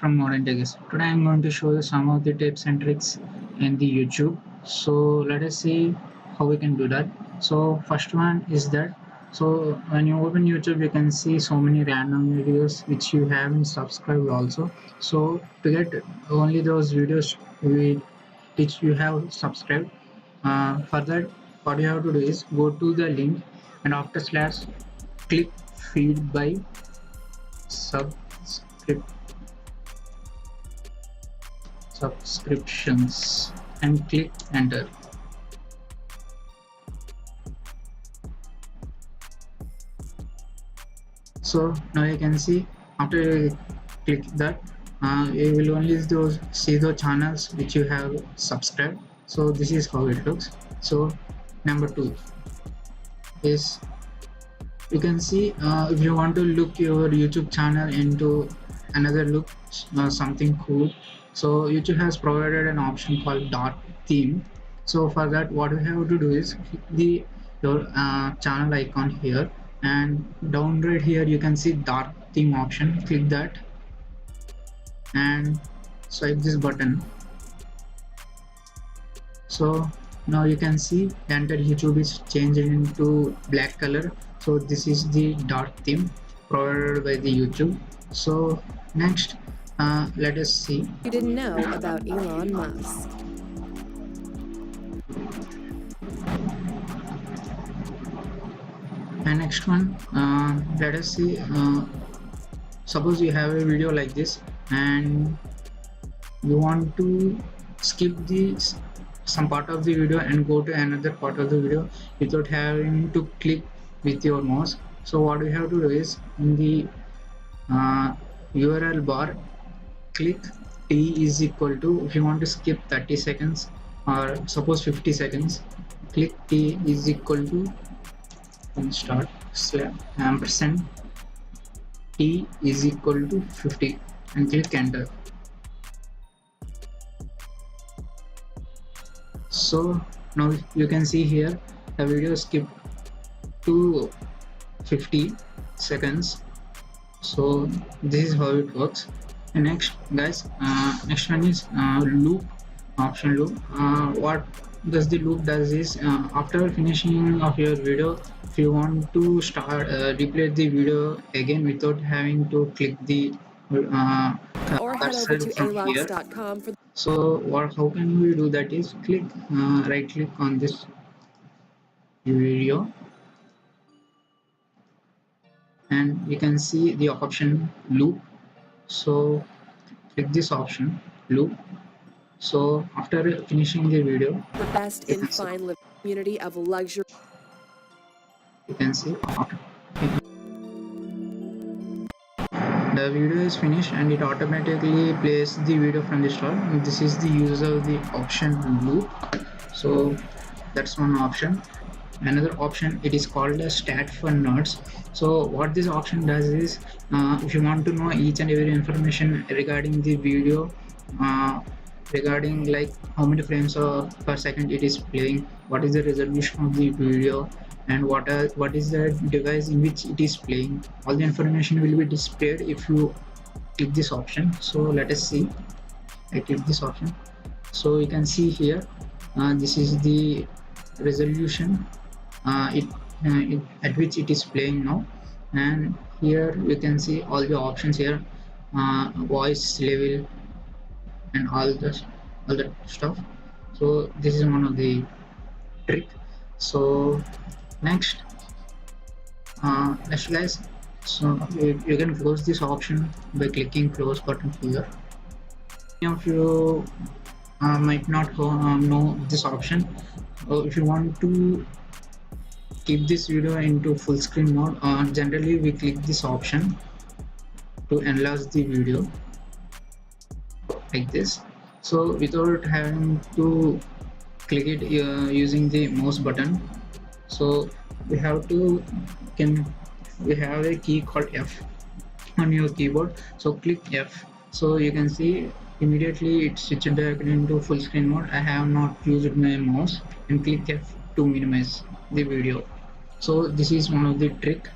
from Modern Techs. Today I'm going to show you some of the tips and tricks in the YouTube. So let us see how we can do that. So first one is that when you open YouTube you can see so many random videos which you haven't subscribed also. So to get only those videos which you have subscribed, for that what you have to do is go to the link and after slash click feed by subscriptions and click enter. So now you can see after you click that you will only see the channels which you have subscribed. So this is how it looks. So number 2 is you can see if you want to look your YouTube channel into another look, something cool. So YouTube has provided an option called dark theme. So for that what you have to do is click your channel icon here, and down right here you can see dark theme option. Click that and swipe this button. So now you can see the entire YouTube is changed into black color. So this is the dark theme provided by the YouTube. So next let us see. You didn't know about Elon Musk. And next one, let us see. Suppose you have a video like this and you want to skip some part of the video and go to another part of the video without having to click with your mouse. So what we have to do is in the URL bar, click T is equal to, if you want to skip 30 seconds or suppose 50 seconds, click T is equal to and start ampersand T is equal to 50 and click enter. So now you can see here the video skipped to 50 seconds. So this is how it works. And next guys, next one is loop option. Loop, what does the loop does is after finishing of your video, if you want to start replay the video again without having to click the Or head over to ELAPSED.com for. So how can we do that is click right click on this video and you can see the option loop. So click this option loop. So after finishing the video, The best in fine living community of luxury. you can see the video is finished and it automatically plays the video from the start. And this is the use of the option loop. So that's one option. Another option, it is called a stat for nerds. So what this option does is if you want to know each and every information regarding the video, regarding like how many frames per second it is playing, what is the resolution of the video, and what is the device in which it is playing, all the information will be displayed if you click this option. So let us see. I click this option. So you can see here this is the resolution at which it is playing now, and here you can see all the options here, voice level and all that stuff. So this is one of the trick. So next guys, so you can close this option by clicking close button here. Many of you might not know this option. If you want to keep this video into full screen mode, generally we click this option to enlarge the video like this. So without having to click it using the mouse button, so we have a key called F on your keyboard. So click F. So you can see immediately it switched back into full screen mode. I have not used my mouse, and click F to minimize the video. So this is one of the trick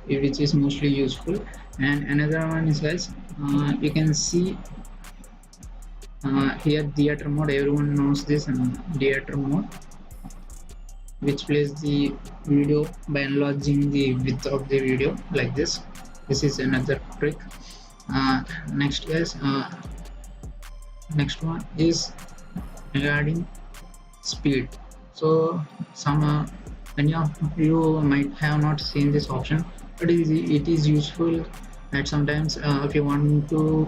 which is mostly useful. And another one is, guys, you can see here theater mode. Everyone knows this theater mode, which plays the video by enlarging the width of the video like this. This is another trick. Next, guys, next one is regarding speed. So some many of you might have not seen this option, but it is useful at sometimes if you want to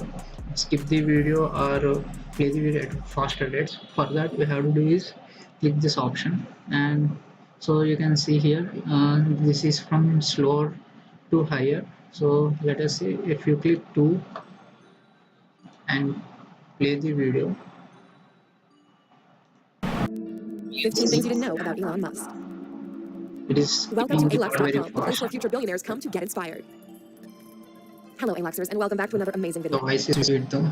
skip the video or play the video at faster rates. For that, we have to do is click this option, and so you can see here this is from slower to higher. So let us see, if you click 2 and play the video. 15 things you didn't know about Elon Musk. It is Welcome to very ELAPSED.com, a place fast. where future billionaires come to get inspired. Hello, Elapsers, and welcome back to another amazing The video. voice is sweet though.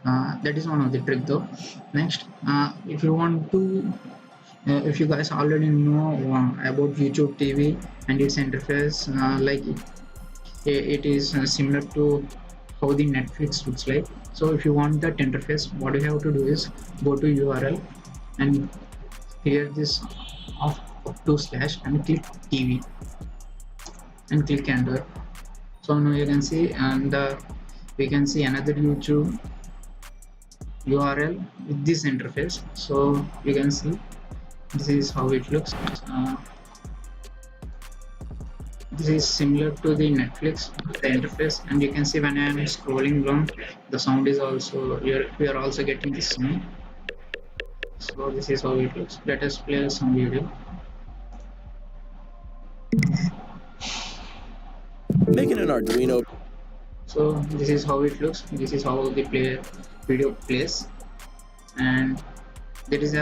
That is one of the trick though. Next, if you want to, if you guys already know about YouTube TV and its interface, like it is similar to how the Netflix looks like. So if you want that interface, what you have to do is go to URL and clear this off to slash and click TV and click enter. So now you can see, and we can see another YouTube URL with this interface. So you can see this is how it looks. This is similar to the Netflix, the interface, and you can see when I am scrolling down, the sound is also, we are also getting this sound. So this is how it looks. Let us play some video. Making an Arduino. So this is how it looks. This is how the video plays, and there is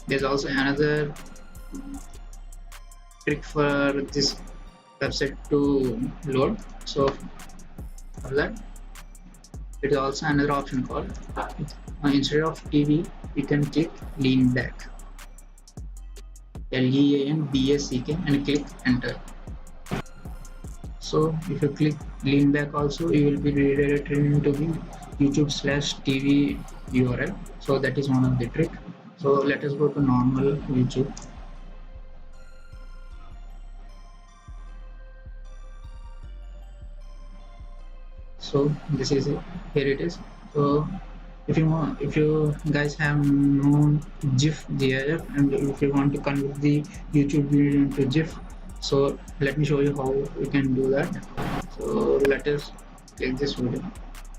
there's also another trick for this website to load. So for that, it is also another option called instead of TV, you can click lean back, LEANBACK, and click enter. So if you click lean back also, you will be redirected into the YouTube/TV URL. So that is one of the trick. So let us go to normal YouTube. So this is it. Here it is. So if you guys have known GIF, and if you want to convert the YouTube video into GIF, so let me show you how we can do that. So let us click this video.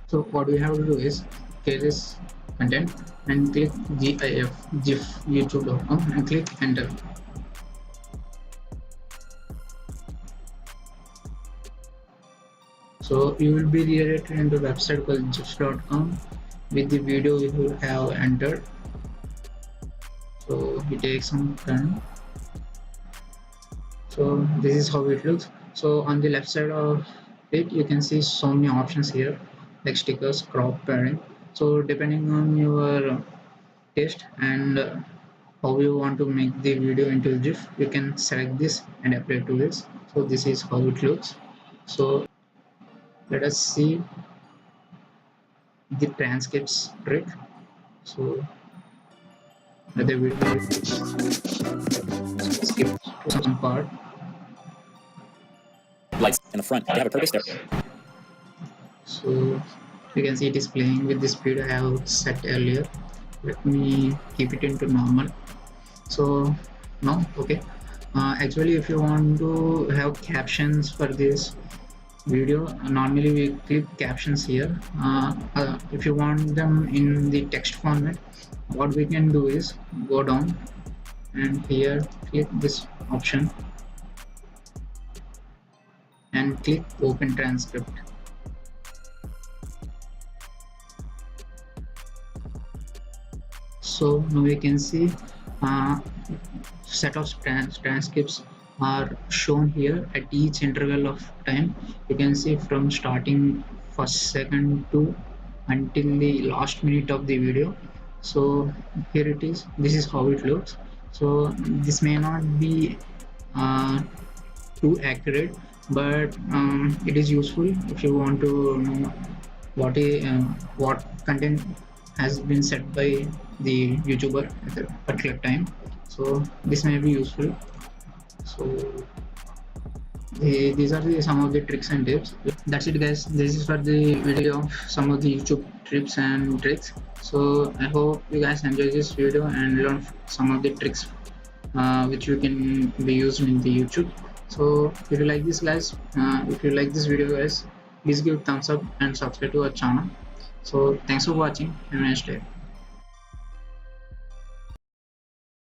So what we have to do is click this content and click GIF youtube.com and click enter. So you will be redirected into website called gifs.com with the video you have entered. So it takes some time. So this is how it looks. So on the left side of it, you can see so many options here, like stickers, crop, pairing. So depending on your taste and how you want to make the video into GIF, you can select this and apply to this. So this is how it looks. So let us see the transcripts trick. So the video skip to some part. Lights in the front. They have a purpose there. So you can see it is playing with the speed I have set earlier. Let me keep it into normal. So now okay. Actually, if you want to have captions for this video, normally we click captions here. If you want them in the text format, what we can do is go down and here click this option and click open transcript. So now we can see set of transcripts are shown here at each interval of time. You can see from starting first second to until the last minute of the video. So here it is. This is how it looks. So this may not be too accurate, but it is useful if you want to know what content has been set by the YouTuber at a particular time. So this may be useful. So these are some of the tricks and tips. That's it, guys. This is for the video of some of the YouTube tips and tricks. So I hope you guys enjoy this video and learn some of the tricks which you can be used in the YouTube. So if you like this, guys, if you like this video, guys, please give thumbs up and subscribe to our channel. So thanks for watching. Have a nice day.